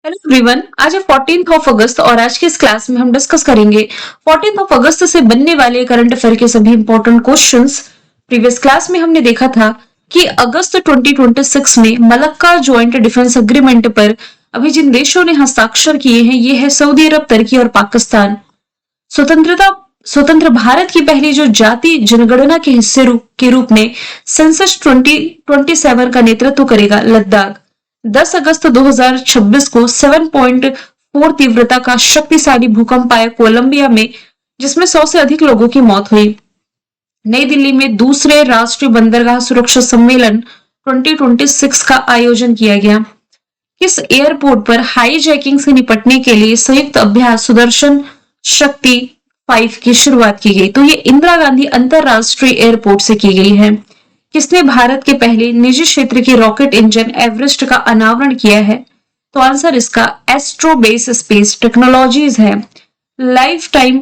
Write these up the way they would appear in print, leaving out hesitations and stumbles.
Hello everyone, आज है 14th of अगस्त और आज की इस क्लास में हम डिस्कस करेंगे 14th ऑफ अगस्त से बनने वाले करंट अफेयर के सभी इंपॉर्टेंट क्वेश्चंस। प्रीवियस क्लास में हमने देखा था कि अगस्त 2026 में मलक्का ज्वाइंट डिफेंस एग्रीमेंट पर अभी जिन देशों ने हस्ताक्षर किए हैं ये है सऊदी अरब, तुर्की और पाकिस्तान। स्वतंत्र भारत की पहली जो जाति जनगणना के के रूप में सेंसस 2027 का नेतृत्व करेगा लद्दाख। 10 अगस्त 2026 को 7.4 तीव्रता का शक्तिशाली भूकंप आया कोलंबिया में, जिसमें 100 से अधिक लोगों की मौत हुई। नई दिल्ली में दूसरे राष्ट्रीय बंदरगाह सुरक्षा सम्मेलन 2026 का आयोजन किया गया। किस एयरपोर्ट पर हाईजैकिंग से निपटने के लिए संयुक्त अभ्यास सुदर्शन शक्ति 5 की शुरुआत की गई? तो ये इंदिरा गांधी अंतरराष्ट्रीय एयरपोर्ट से की गई है। किसने भारत के पहले निजी क्षेत्र के रॉकेट इंजन एवरेस्ट का अनावरण किया है? तो आंसर इसका एस्ट्रोबेस स्पेस टेक्नोलॉजीज है। लाइफ टाइम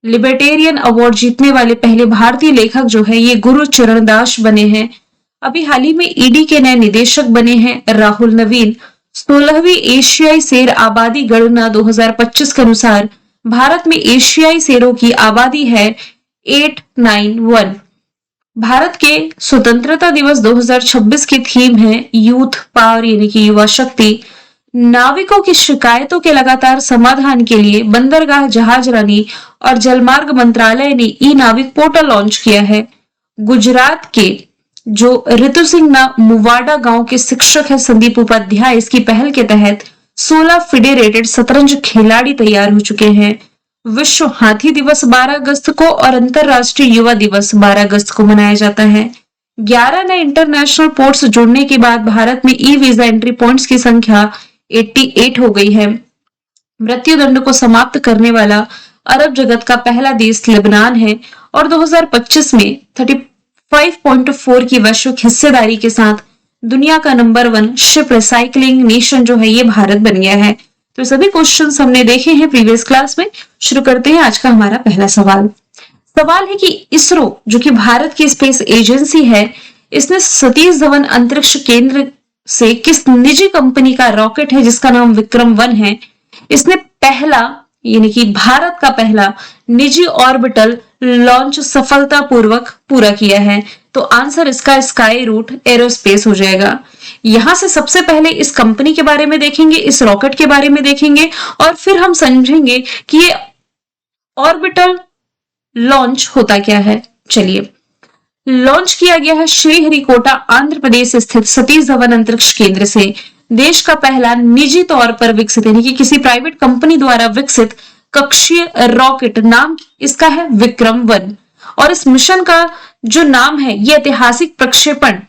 लिबर्टेरियन अवार्ड जीतने वाले पहले भारतीय लेखक जो है ये गुरु चरण दास बने हैं। अभी हाल ही में ईडी के नए निदेशक बने हैं राहुल नवीन। 16वीं एशियाई शेर आबादी गणना 2025 के अनुसार भारत में एशियाई शेरों की आबादी है 891। भारत के स्वतंत्रता दिवस 2026 की थीम है यूथ पावर यानी कि युवा शक्ति। नाविकों की शिकायतों के लगातार समाधान के लिए बंदरगाह जहाजरानी और जलमार्ग मंत्रालय ने ई नाविक पोर्टल लॉन्च किया है। गुजरात के जो ऋतु सिंह मुवाडा गांव के शिक्षक है संदीप उपाध्याय, इसकी पहल के तहत 16 फेडरेटेड शतरंज खिलाड़ी तैयार हो चुके हैं। विश्व हाथी दिवस 12 अगस्त को और अंतरराष्ट्रीय युवा दिवस 12 अगस्त को मनाया जाता है। 11 नए इंटरनेशनल पोर्ट्स जुड़ने के बाद भारत में ई वीजा एंट्री पॉइंट्स की संख्या 88 हो गई है। मृत्यु दंड को समाप्त करने वाला अरब जगत का पहला देश लेबनान है और 2025 में 35.4 की वैश्विक हिस्सेदारी के साथ दुनिया का नंबर 1 शिप रिसाइकलिंग नेशन जो है ये भारत बन गया है। तो सभी क्वेश्चंस हमने देखे हैं प्रीवियस क्लास में। शुरू करते हैं आज का हमारा पहला सवाल। सवाल है कि इसरो जो कि भारत की स्पेस एजेंसी है, इसने सतीश धवन अंतरिक्ष केंद्र से किस निजी कंपनी का रॉकेट है जिसका नाम विक्रम-1 है, इसने पहला यानी कि भारत का पहला निजी ऑर्बिटल लॉन्च सफलतापूर्वक पूरा किया है? तो आंसर इसका स्काई रूट एरोस्पेस हो जाएगा। यहां से सबसे पहले इस कंपनी के बारे में देखेंगे, इस रॉकेट के बारे में देखेंगे और फिर हम समझेंगे कि ये ऑर्बिटल लॉन्च होता क्या है। चलिए, लॉन्च किया गया है श्रीहरिकोटा आंध्र प्रदेश स्थित सतीश धवन अंतरिक्ष केंद्र से। देश का पहला निजी तौर पर विकसित यानी कि किसी प्राइवेट कंपनी द्वारा विकसित कक्षीय रॉकेट, नाम इसका है विक्रम-1 और इस मिशन का जो नाम है ये ऐतिहासिक प्रक्षेपण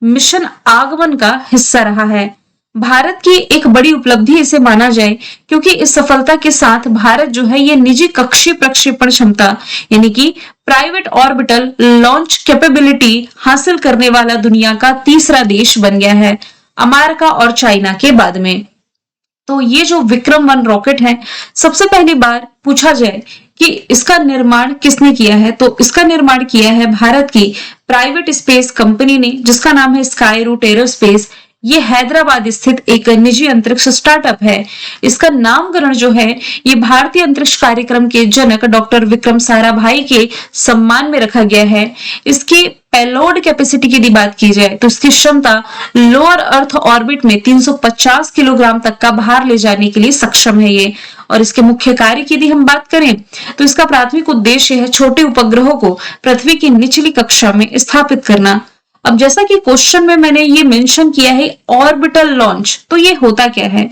मिशन आगमन का हिस्सा रहा है। भारत की एक बड़ी उपलब्धि इसे माना जाए क्योंकि इस सफलता के साथ भारत जो है ये निजी कक्षीय प्रक्षेपण क्षमता यानी कि प्राइवेट ऑर्बिटल लॉन्च कैपेबिलिटी हासिल करने वाला दुनिया का तीसरा देश बन गया है, अमेरिका और चाइना के बाद में। तो ये जो विक्रम-1 रॉकेट है, सबसे पहली बार पूछा जाए कि इसका निर्माण किसने किया है, तो इसका निर्माण किया है भारत की प्राइवेट स्पेस कंपनी ने जिसका नाम है स्काई रूट एरोस्पेस। ये हैदराबाद स्थित एक निजी अंतरिक्ष स्टार्टअप है। इसका नामकरण जो है ये भारतीय अंतरिक्ष कार्यक्रम के जनक डॉक्टर विक्रम साराभाई के सम्मान में रखा गया है। इसकी पेलोड कैपेसिटी की बात की जाए तो इसकी क्षमता लोअर अर्थ ऑर्बिट में 350 किलोग्राम तक का भार ले जाने के लिए सक्षम है ये। और इसके मुख्य कार्य की यदि हम बात करें तो इसका प्राथमिक उद्देश्य है छोटे उपग्रहों को पृथ्वी की निचली कक्षा में स्थापित करना। अब जैसा कि क्वेश्चन में मैंने ये मेंशन किया है ऑर्बिटल लॉन्च, तो ये होता क्या है?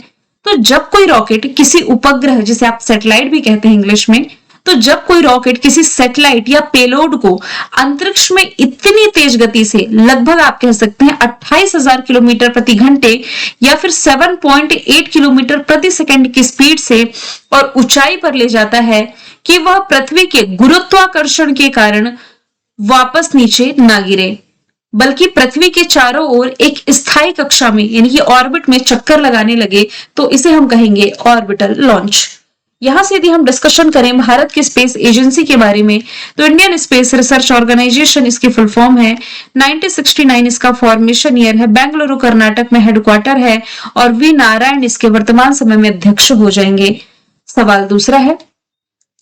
तो जब कोई रॉकेट किसी उपग्रह, जिसे आप सैटेलाइट भी कहते हैं इंग्लिश में, तो जब कोई रॉकेट किसी सैटेलाइट या पेलोड को अंतरिक्ष में इतनी तेज गति से लगभग आप कह सकते हैं 28,000 किलोमीटर प्रति घंटे या फिर 7.8 किलोमीटर प्रति सेकंड की स्पीड से और ऊंचाई पर ले जाता है कि वह पृथ्वी के गुरुत्वाकर्षण के कारण वापस नीचे ना गिरे बल्कि पृथ्वी के चारों ओर एक स्थायी कक्षा में यानी कि ऑर्बिट में चक्कर लगाने लगे, तो इसे हम कहेंगे ऑर्बिटल लॉन्च। यहां से यदि हम डिस्कशन करें भारत की स्पेस एजेंसी के बारे में, तो इंडियन स्पेस रिसर्च ऑर्गेनाइजेशन इसकी फुल फॉर्म है। 1969 इसका फॉर्मेशन ईयर है। बेंगलुरु कर्नाटक में हेडक्वार्टर है और वी नारायण इसके वर्तमान समय में अध्यक्ष हो जाएंगे। सवाल दूसरा है,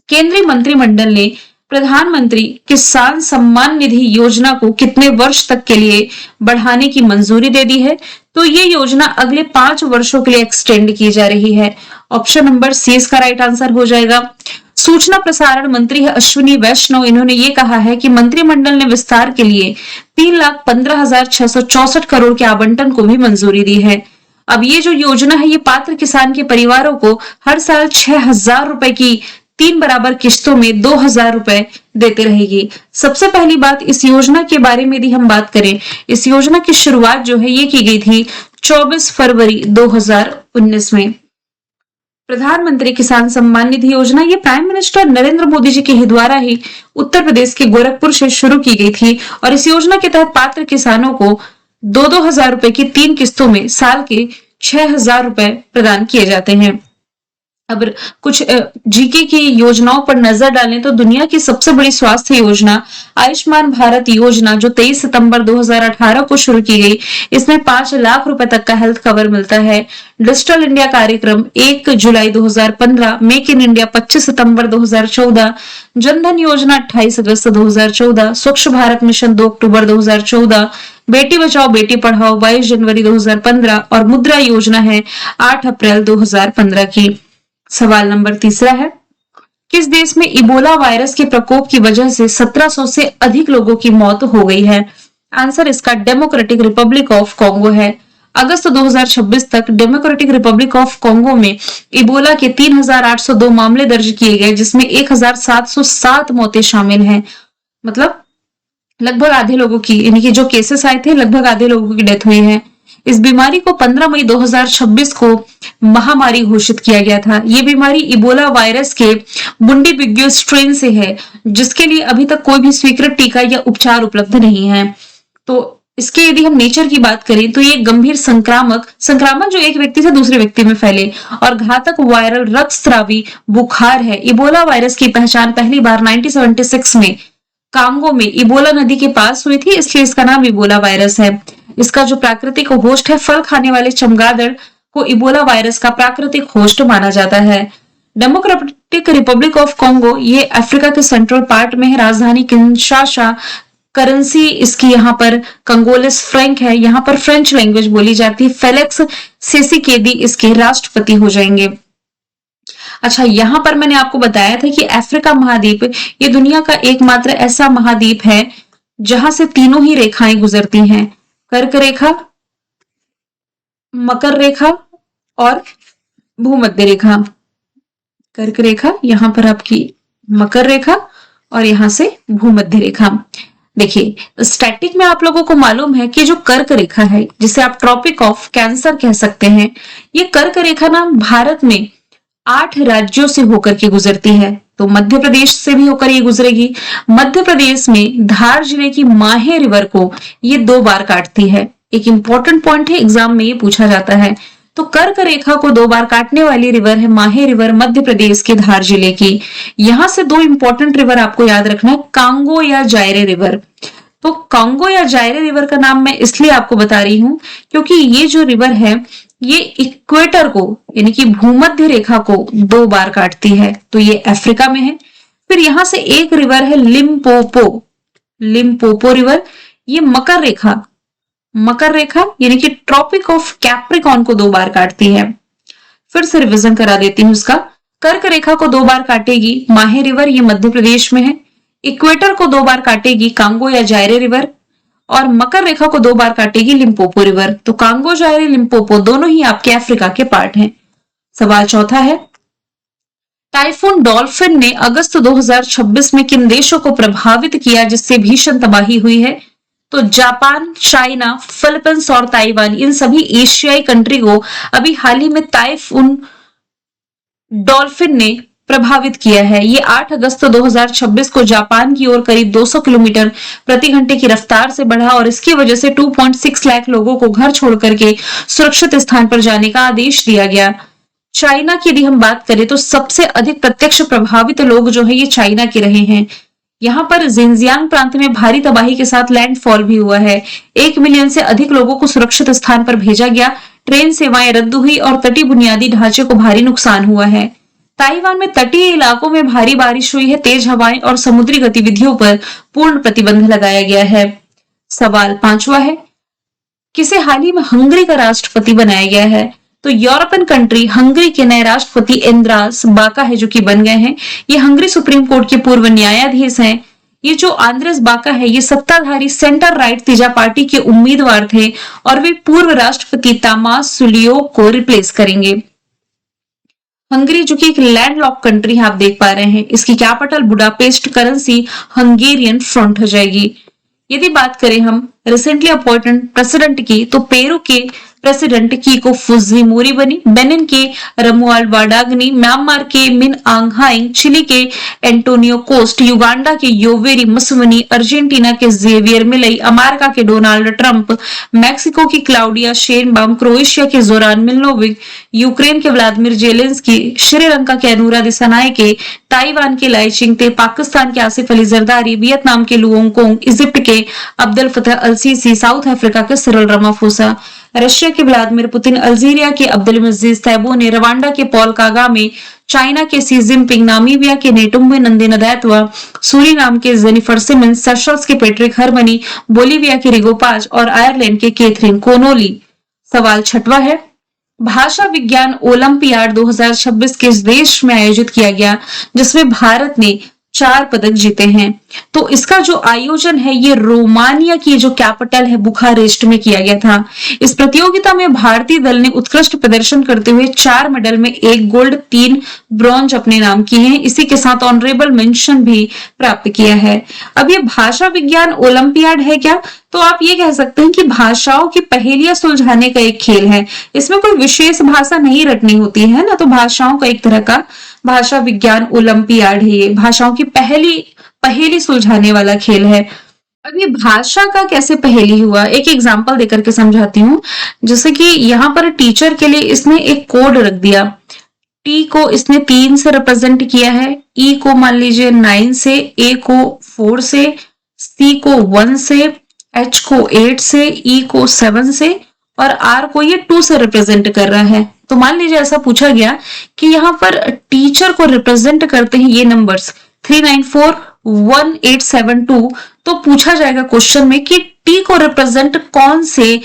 केंद्रीय मंत्रिमंडल ने प्रधानमंत्री किसान सम्मान निधि योजना को कितने वर्ष तक के लिए बढ़ाने की मंजूरी दे दी है? तो ये योजना अगले 5 वर्षों के लिए एक्सटेंड की जा रही है। ऑप्शन नंबर सी इसका राइट आंसर हो जाएगा। सूचना प्रसारण मंत्री है अश्विनी वैष्णव, इन्होंने ये कहा है कि मंत्रिमंडल ने विस्तार के लिए 3,15,664 करोड़ के आवंटन को भी मंजूरी दी है। अब ये जो योजना है ये पात्र किसान के परिवारों को हर साल 6,000 रुपए की 3 बराबर किश्तों में 2,000 रुपए देते रहेगी। सबसे पहली बात इस योजना के बारे में यदि हम बात करें, इस योजना की शुरुआत जो है ये की गई थी 24 फरवरी 2019 में। प्रधानमंत्री किसान सम्मान निधि योजना ये प्राइम मिनिस्टर नरेंद्र मोदी जी के द्वारा ही उत्तर प्रदेश के गोरखपुर से शुरू की गई थी और इस योजना के तहत पात्र किसानों को 2,000 रुपए की 3 किस्तों में साल के 6,000 रुपए प्रदान किए जाते हैं। अब कुछ जीके की योजनाओं पर नजर डालें तो दुनिया की सबसे बड़ी स्वास्थ्य योजना आयुष्मान भारत योजना जो 23 सितंबर 2018 को शुरू की गई, इसमें 5 लाख रुपए तक का हेल्थ कवर मिलता है। डिजिटल इंडिया कार्यक्रम 1 जुलाई 2015, मेक इन इंडिया 25 सितंबर 2014, जनधन योजना 28 अगस्त 2014, स्वच्छ भारत मिशन 2 अक्टूबर 2014, बेटी बचाओ बेटी पढ़ाओ 22 जनवरी 2015 और मुद्रा योजना है 8 अप्रैल 2015 की। सवाल नंबर तीसरा है, किस देश में इबोला वायरस के प्रकोप की वजह से 1700 से अधिक लोगों की मौत हो गई है? आंसर इसका डेमोक्रेटिक रिपब्लिक ऑफ कॉन्गो है। अगस्त 2026 तक डेमोक्रेटिक रिपब्लिक ऑफ कॉन्गो में इबोला के 3,802 मामले दर्ज किए गए, जिसमें 1,707 मौतें शामिल हैं। मतलब लगभग आधे लोगों की, यानी कि जो केसेस आए थे लगभग आधे लोगों की डेथ हुई है। इस बीमारी को 15 मई 2026 को महामारी घोषित किया गया था। ये बीमारी इबोला वायरस के बुंडीबिग्यो स्ट्रेन से है, जिसके लिए अभी तक कोई भी स्वीकृत टीका या उपचार उपलब्ध नहीं है। तो इसके यदि हम नेचर की बात करें तो ये गंभीर संक्रामक जो एक व्यक्ति से दूसरे व्यक्ति में फैले और घातक वायरल रक्तस्रावी बुखार है। इबोला वायरस की पहचान पहली बार 1976 में कांगो में इबोला नदी के पास हुई थी, इसलिए इसका नाम इबोला वायरस है। इसका जो प्राकृतिक होस्ट है फल खाने वाले चमगादड़ को इबोला वायरस का प्राकृतिक होस्ट माना जाता है। डेमोक्रेटिक रिपब्लिक ऑफ कॉन्गो ये अफ्रीका के सेंट्रल पार्ट में है। राजधानी किंशासा, करेंसी इसकी यहाँ पर कंगोलिस फ्रैंक है, यहाँ पर फ्रेंच लैंग्वेज बोली जाती है। फेलिक्स सेसिकेदी इसके राष्ट्रपति हो जाएंगे। अच्छा, यहाँ पर मैंने आपको बताया था कि अफ्रीका महाद्वीप ये दुनिया का एकमात्र ऐसा महाद्वीप है जहां से तीनों ही रेखाएं गुजरती हैं, कर्क रेखा, मकर रेखा और भूमध्य रेखा। कर्क रेखा, यहाँ पर आपकी मकर रेखा और यहां से भूमध्य रेखा। देखिए स्टैटिक में आप लोगों को मालूम है कि जो कर्क रेखा है, जिसे आप ट्रॉपिक ऑफ कैंसर कह सकते हैं, ये कर्क रेखा ना भारत में 8 राज्यों से होकर के गुजरती है। तो मध्य प्रदेश से भी होकर ये गुजरेगी। मध्य प्रदेश में धार जिले की माहे रिवर को ये 2 बार काटती है। एक इंपॉर्टेंट पॉइंट है, एग्जाम में ये पूछा जाता है। तो कर्क रेखा को 2 बार काटने वाली रिवर है माहे रिवर, मध्य प्रदेश के धार जिले की। यहां से 2 इंपॉर्टेंट रिवर आपको याद रखना है, कांगो या जायरे रिवर। तो कांगो या जायरे रिवर का नाम मैं इसलिए आपको बता रही हूं क्योंकि ये जो रिवर है ये इक्वेटर को, यानी कि भूमध्य रेखा को 2 बार काटती है। तो ये अफ्रीका में है। फिर यहां से एक रिवर है लिम्पोपो रिवर, ये मकर रेखा यानी कि ट्रॉपिक ऑफ कैप्रिकॉन को 2 बार काटती है। फिर से रिवीजन करा देती हूं इसका। कर्क रेखा को 2 बार काटेगी माहे रिवर, ये मध्य प्रदेश में है। इक्वेटर को 2 बार काटेगी कांगो या जायरे रिवर और मकर रेखा को 2 बार काटेगी लिम्पोपो रिवर। तो कांगो, जायरे, लिम्पोपो दोनों ही आपके अफ्रीका के पार्ट हैं। सवाल चौथा है, टाइफून डॉल्फिन ने अगस्त 2026 में किन देशों को प्रभावित किया जिससे भीषण तबाही हुई है? तो जापान, चाइना, फिलीपींस और ताइवान, इन सभी एशियाई कंट्री को अभी हाल ही में टाइफून डॉल्फिन ने प्रभावित किया है। ये 8 अगस्त 2026 को जापान की ओर करीब 200 किलोमीटर प्रति घंटे की रफ्तार से बढ़ा और इसकी वजह से 2.6 लाख लोगों को घर छोड़ करके सुरक्षित स्थान पर जाने का आदेश दिया गया। चाइना की यदि हम बात करें तो सबसे अधिक प्रत्यक्ष प्रभावित लोग जो है ये चाइना के रहे हैं। यहाँ पर जिनजियांग प्रांत में भारी तबाही के साथ लैंडफॉल भी हुआ है। 1 मिलियन से अधिक लोगों को सुरक्षित स्थान पर भेजा गया। ट्रेन सेवाएं रद्द हुई और तटीय बुनियादी ढांचे को भारी नुकसान हुआ है। ताइवान में तटीय इलाकों में भारी बारिश हुई है। तेज हवाएं और समुद्री गतिविधियों पर पूर्ण प्रतिबंध लगाया गया है। सवाल 5वां है, किसे हाल ही में हंगरी का राष्ट्रपति बनाया गया है? तो यूरोपियन कंट्री हंगरी के नए राष्ट्रपति एंद्रास बाका है जो कि बन गए हैं। ये हंगरी सुप्रीम कोर्ट के पूर्व न्यायाधीश हैं। ये जो आंद्रेस बाका है ये सत्ताधारी सेंटर राइट तीजा पार्टी के उम्मीदवार थे और वे पूर्व राष्ट्रपति तामास सुलियो को रिप्लेस करेंगे। हंगरी जो कि एक लैंडलॉक कंट्री है, आप देख पा रहे हैं, इसकी capital Budapest, currency Hungarian front हो जाएगी। यदि बात करें हम रिसेंटली अपॉइंटेड प्रेसिडेंट की, तो पेरू के प्रेसिडेंट कीको फुजिमोरी बनी, बेनिन के रमुआल वाडागनी, म्यांमार के मिन आंग हाइंग, चिली के एंटोनियो कोस्ट, युगांडा के योवेरी मुसवनी, अर्जेंटीना के जेवियर मिलई, अमेरिका के डोनाल्ड ट्रंप, मैक्सिको की क्लाउडिया शेनबाम, क्रोएशिया के जोरान मिलनोविक, यूक्रेन के व्लादिमीर जेलेंस्की, श्रीलंका के अनुरा दिसानायके, ताइवान के लाई चिंगते, पाकिस्तान के आसिफ अली जरदारी, वियतनाम के लुओंग कोंग, इजिप्ट के अब्दुल फतह अल सीसी, साउथ अफ्रीका के सिरिल रामाफोसा, रशिया के व्लादिमीर पुतिन, अल्जीरिया के अब्दुल मजीद तैबूने, रवांडा के पॉल कागामे, चाइना के सी जिनपिंग, नामीबिया के नेटुम्बे नंदी नदैतवा, सूरीनाम के जेनिफर सिमंस, सेशल्स के पेट्रिक हरमनी, बोलीविया के रिगोपाज और आयरलैंड के कैथरीन कोनोली। सवाल 6वां है, भाषा विज्ञान ओलंपियाड 2026 किस देश में आयोजित किया गया जिसमें भारत ने 4 पदक जीते हैं? तो इसका जो आयोजन है ये रोमानिया की जो कैपिटल है बुखारेस्ट में किया गया था। इस प्रतियोगिता में भारतीय दल ने उत्कृष्ट प्रदर्शन करते हुए 4 मेडल में 1 गोल्ड 3 ब्रॉन्ज अपने नाम किए हैं। इसी के साथ ऑनरेबल मेंशन भी प्राप्त किया है। अब ये भाषा विज्ञान ओलंपियाड है क्या? तो आप ये कह सकते हैं कि भाषाओं की पहेलियां सुलझाने का एक खेल है। इसमें कोई विशेष भाषा नहीं रटनी होती है ना, तो भाषाओं का एक तरह का भाषा विज्ञान ओलंपियाड है। ये भाषाओं की पहेली सुलझाने वाला खेल है। अब ये भाषा का कैसे पहेली हुआ, एक एग्जांपल देकर के समझाती हूँ। जैसे कि यहाँ पर टीचर के लिए इसने एक कोड रख दिया। टी को इसने 3 से रिप्रेजेंट किया है, ई को मान लीजिए 9 से, ए को 4 से, सी को 1 से, एच को 8 से, ई को 7 से और आर को ये 2 से रिप्रेजेंट कर रहा है। तो मान लीजिए ऐसा पूछा गया कि यहाँ पर टीचर को रिप्रेजेंट करते हैं ये नंबर्स 3941872, तो पूछा जाएगा क्वेश्चन में कि टी को रिप्रेजेंट कौन से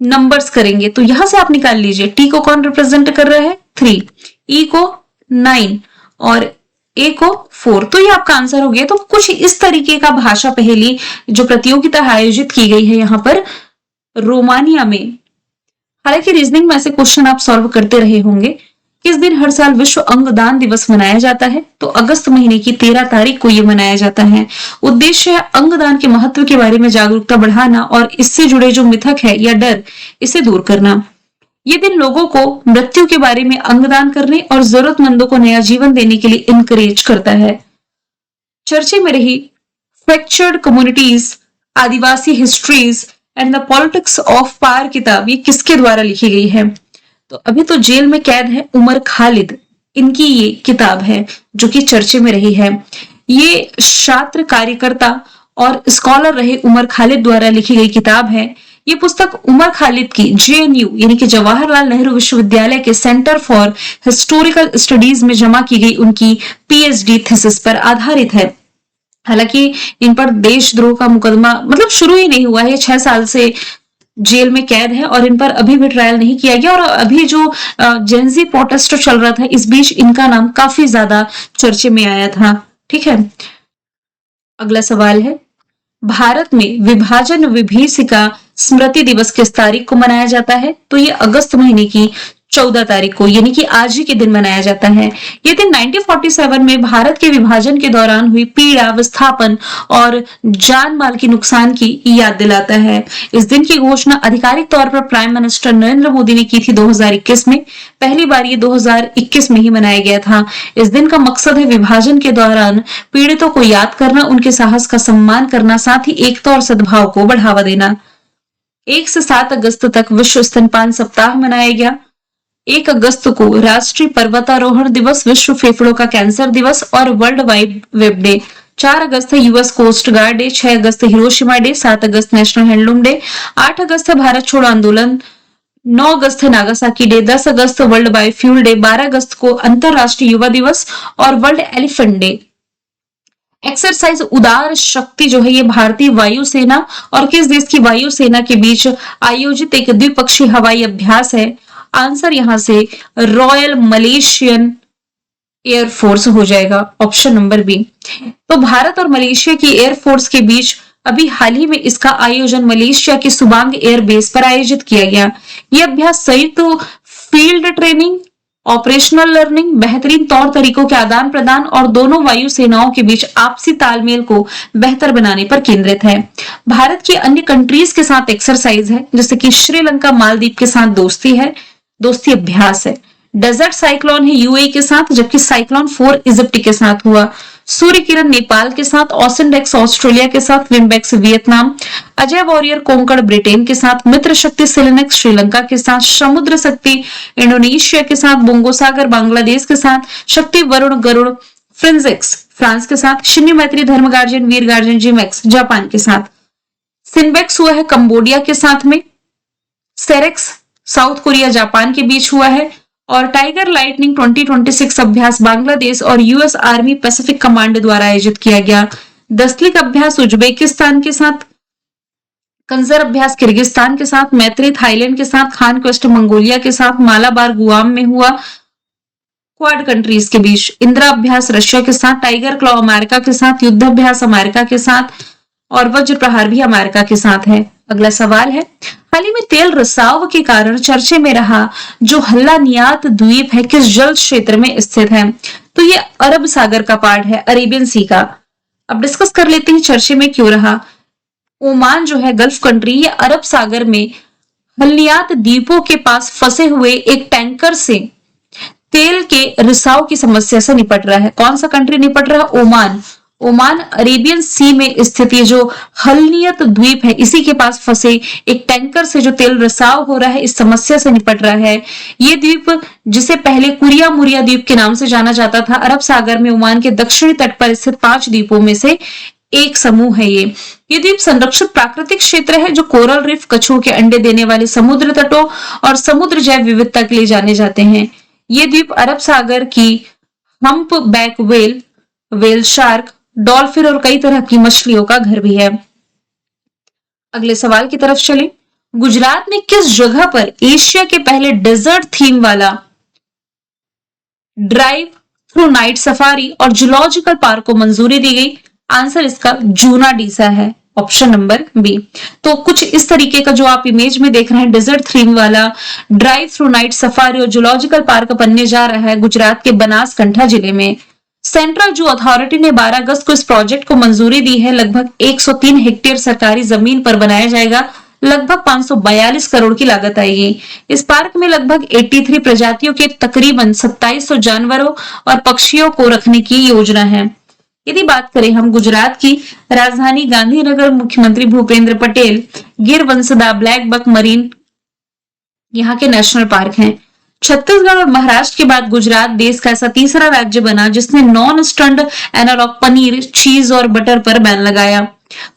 नंबर्स करेंगे। तो यहां से आप निकाल लीजिए टी को कौन रिप्रेजेंट कर रहा है 3, ई को 9 और ए को 4। तो ये आपका आंसर हो गया। तो कुछ इस तरीके का भाषा पहेली जो प्रतियोगिता आयोजित की गई है यहाँ पर रोमानिया में। हालांकि रीजनिंग में ऐसे क्वेश्चन आप सॉल्व करते रहे होंगे। किस दिन हर साल विश्व अंगदान दिवस मनाया जाता है? तो अगस्त महीने की 13 तारीख को ये मनाया जाता है। उद्देश्य है अंगदान के महत्व के बारे में जागरूकता बढ़ाना और इससे जुड़े जो मिथक है या डर इसे दूर करना। ये दिन लोगों को मृत्यु के बारे में अंगदान करने और जरूरतमंदों को नया जीवन देने के लिए इनकरेज करता है। चर्चे में रही fractured communities, Adivasi histories and the politics of power किताब ये किसके द्वारा लिखी गई है? तो अभी तो जेल में कैद है उमर खालिद, इनकी ये किताब है जो कि चर्चे में रही है। ये छात्र कार्यकर्ता और स्कॉलर रहे उमर खालिद द्वारा लिखी गई किताब है। ये पुस्तक उमर खालिद की जेएनयू यानी कि जवाहरलाल नेहरू विश्वविद्यालय के सेंटर फॉर हिस्टोरिकल स्टडीज में जमा की गई उनकी पीएचडी थीसिस पर आधारित है। हालांकि इन पर देशद्रोह का मुकदमा मतलब शुरू ही नहीं हुआ है। 6 साल से जेल में कैद है और इन पर अभी भी ट्रायल नहीं किया गया। और अभी जो जेंजी प्रोटेस्ट चल रहा था इस बीच इनका नाम काफी ज्यादा चर्चे में आया था। ठीक है, अगला सवाल है, भारत में विभाजन विभीषिका स्मृति दिवस किस तारीख को मनाया जाता है? तो ये अगस्त महीने की 14 तारीख को यानी कि आज ही के दिन मनाया जाता है। ये दिन 1947 में भारत के विभाजन के दौरान हुई पीड़ा, विस्थापन और जान माल की नुकसान की याद दिलाता है। इस दिन की घोषणा आधिकारिक तौर पर प्राइम मिनिस्टर नरेंद्र मोदी ने की थी 2021 में। पहली बार ये 2021 में ही मनाया गया था। इस दिन का मकसद है विभाजन के दौरान पीड़ितों को याद करना, उनके साहस का सम्मान करना, साथ ही एकता और सद्भाव को बढ़ावा देना। 1 से 7 अगस्त तक विश्व स्तनपान सप्ताह मनाया गया। 1 अगस्त को राष्ट्रीय पर्वतारोहण दिवस, विश्व फेफड़ों का कैंसर दिवस और वर्ल्ड वाइड वेब डे। 4 अगस्त है यूएस कोस्ट गार्ड डे, 6 अगस्त हिरोशिमा डे, 7 अगस्त नेशनल हैंडलूम डे, 8 अगस्त है भारत छोड़ो आंदोलन, 9 अगस्त है नागासाकी डे, 10 अगस्त वर्ल्ड बायोफ्यूल डे, 12 अगस्त को अंतरराष्ट्रीय युवा दिवस और वर्ल्ड एलिफेंट डे। एक्सरसाइज उदार शक्ति जो है ये भारतीय वायुसेना और किस देश की वायुसेना के बीच आयोजित एक द्विपक्षीय हवाई अभ्यास है? आंसर यहां से रॉयल मलेशियन एयरफोर्स हो जाएगा, ऑप्शन नंबर बी। तो भारत और मलेशिया की एयरफोर्स के बीच अभी हाल ही में इसका आयोजन मलेशिया के सुबांग एयर बेस पर आयोजित किया गया। यह अभ्यास संयुक्त फील्ड ट्रेनिंग, ऑपरेशनल लर्निंग, बेहतरीन तौर तरीकों के आदान प्रदान और दोनों वायु सेनाओं के बीच आपसी तालमेल को बेहतर बनाने पर केंद्रित है। भारत की अन्य कंट्रीज के साथ एक्सरसाइज है, जैसे कि श्रीलंका मालदीव के साथ दोस्ती है, दोस्ती अभ्यास है। डेजर्ट साइक्लोन है यूएई के साथ, जबकि साइक्लोन 4 इजिप्ट के साथ हुआ। सूर्य किरण नेपाल के साथ, ओसिनडेक्स ऑस्ट्रेलिया के साथ, VINBAX Vietnam, Ajeya Warrior Konkan Britain के साथ, मित्र शक्ति सिलेनेक्स श्रीलंका के साथ, समुद्र शक्ति इंडोनेशिया के साथ, बोंगो सागर बांग्लादेश के साथ, शक्ति वरुण गरुड़ फ्रिंजेक्स फ्रांस के साथ, शून्य मैत्री धर्म गार्जियन वीर गार्जियन जिमेक्स जापान के साथ, सिनबेक्स हुआ है कंबोडिया के साथ में, सेरेक्स साउथ कोरिया जापान के बीच हुआ है और टाइगर लाइटनिंग 2026 अभ्यास बांग्लादेश और यूएस आर्मी पैसिफिक कमांड द्वारा आयोजित किया गया। दस्तलिक अभ्यास उज्बेकिस्तान के साथ, कंजर अभ्यास किर्गिस्तान के साथ, मैत्री थाईलैंड के साथ, खान क्वेस्ट मंगोलिया के साथ, मालाबार गुआम में हुआ क्वाड कंट्रीज के बीच, इंदिरा अभ्यास रशिया के साथ, टाइगर क्लॉ अमेरिका के साथ, युद्ध अभ्यास अमेरिका के साथ और वज्र प्रहार भी अमेरिका के साथ है। अगला सवाल है, हाल ही में तेल रिसाव के कारण चर्चे में रहा जो हल्लानियात द्वीप है किस जल क्षेत्र में स्थित है? तो ये अरब सागर का पार्ट है, अरेबियन सी का। अब डिस्कस कर लेते हैं चर्चे में क्यों रहा। ओमान जो है गल्फ कंट्री, ये अरब सागर में हल्लियात द्वीपों के पास फंसे हुए एक टैंकर से तेल के रिसाव की समस्या से निपट रहा है। कौन सा कंट्री निपट रहा है? ओमान। ओमान अरेबियन सी में स्थित ये जो हल्लियत द्वीप है, इसी के पास फंसे एक टैंकर से जो तेल रिसाव हो रहा है, इस समस्या से निपट रहा है। ये द्वीप, जिसे पहले कुरिया मुरिया द्वीप के नाम से जाना जाता था, अरब सागर में ओमान के दक्षिणी तट पर स्थित 5 द्वीपों में से एक समूह है। ये द्वीप संरक्षित प्राकृतिक क्षेत्र है जो कोरल रीफ, कछुओं के अंडे देने वाले समुद्र तटों और समुद्र जैव विविधता के लिए जाने जाते हैं। ये द्वीप अरब सागर की hump back well, whale shark, dolphin और कई तरह की मछलियों का घर भी है। अगले सवाल की तरफ चलें। गुजरात में किस जगह पर एशिया के पहले डेजर्ट थीम वाला ड्राइव थ्रू नाइट सफारी और जूलॉजिकल पार्क को मंजूरी दी गई? आंसर इसका जूना डीसा है, ऑप्शन नंबर बी। तो कुछ इस तरीके का जो आप इमेज में देख रहे हैं, डेजर्ट थीम वाला ड्राइव थ्रू नाइट सफारी और जूलॉजिकल पार्क बनने जा रहा है गुजरात के बनासकांठा जिले में। सेंट्रल जू अथॉरिटी ने 12 अगस्त को इस प्रोजेक्ट को मंजूरी दी है। लगभग 103 हेक्टेयर सरकारी जमीन पर बनाया जाएगा। लगभग 542 करोड़ की लागत आएगी। इस पार्क में लगभग 83 प्रजातियों के तकरीबन 2700 जानवरों और पक्षियों को रखने की योजना है। यदि बात करें हम गुजरात की राजधानी गांधीनगर, मुख्यमंत्री भूपेंद्र पटेल गिर वंसदा, ब्लैक बक मरीन यहाँ के नेशनल पार्क हैं। छत्तीसगढ़ और महाराष्ट्र के बाद गुजरात देश का ऐसा तीसरा राज्य बना जिसने नॉन स्टंड एनालॉग पनीर, चीज और बटर पर बैन लगाया।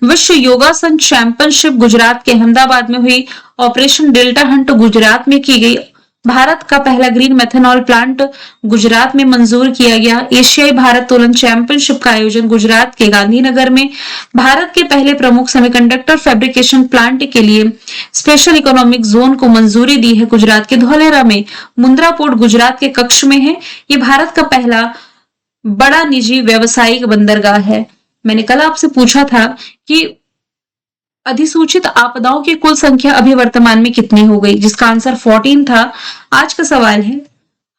विश्व योगासन चैंपियनशिप गुजरात के अहमदाबाद में हुई। ऑपरेशन डेल्टा हंट गुजरात में की गई। भारत का पहला ग्रीन मेथनॉल प्लांट गुजरात में मंजूर किया गया। एशियाई भारत तोलन चैंपियनशिप का आयोजन गुजरात के गांधीनगर में। भारत के पहले प्रमुख सेमीकंडक्टर फैब्रिकेशन प्लांट के लिए स्पेशल इकोनॉमिक जोन को मंजूरी दी है गुजरात के धौलेरा में। मुंद्रा पोर्ट गुजरात के कक्ष में है। ये भारत का पहला बड़ा निजी व्यावसायिक बंदरगाह है। मैंने कल आपसे पूछा था कि अधिसूचित आपदाओं की कुल संख्या अभी वर्तमान में कितनी हो गई, जिसका आंसर 14 था। आज का सवाल है,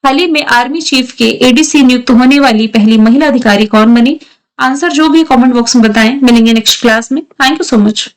हाल ही में आर्मी चीफ के एडीसी नियुक्त होने वाली पहली महिला अधिकारी कौन बनी? आंसर जो भी कमेंट बॉक्स में बताएं। मिलेंगे नेक्स्ट क्लास में। Thank you so much.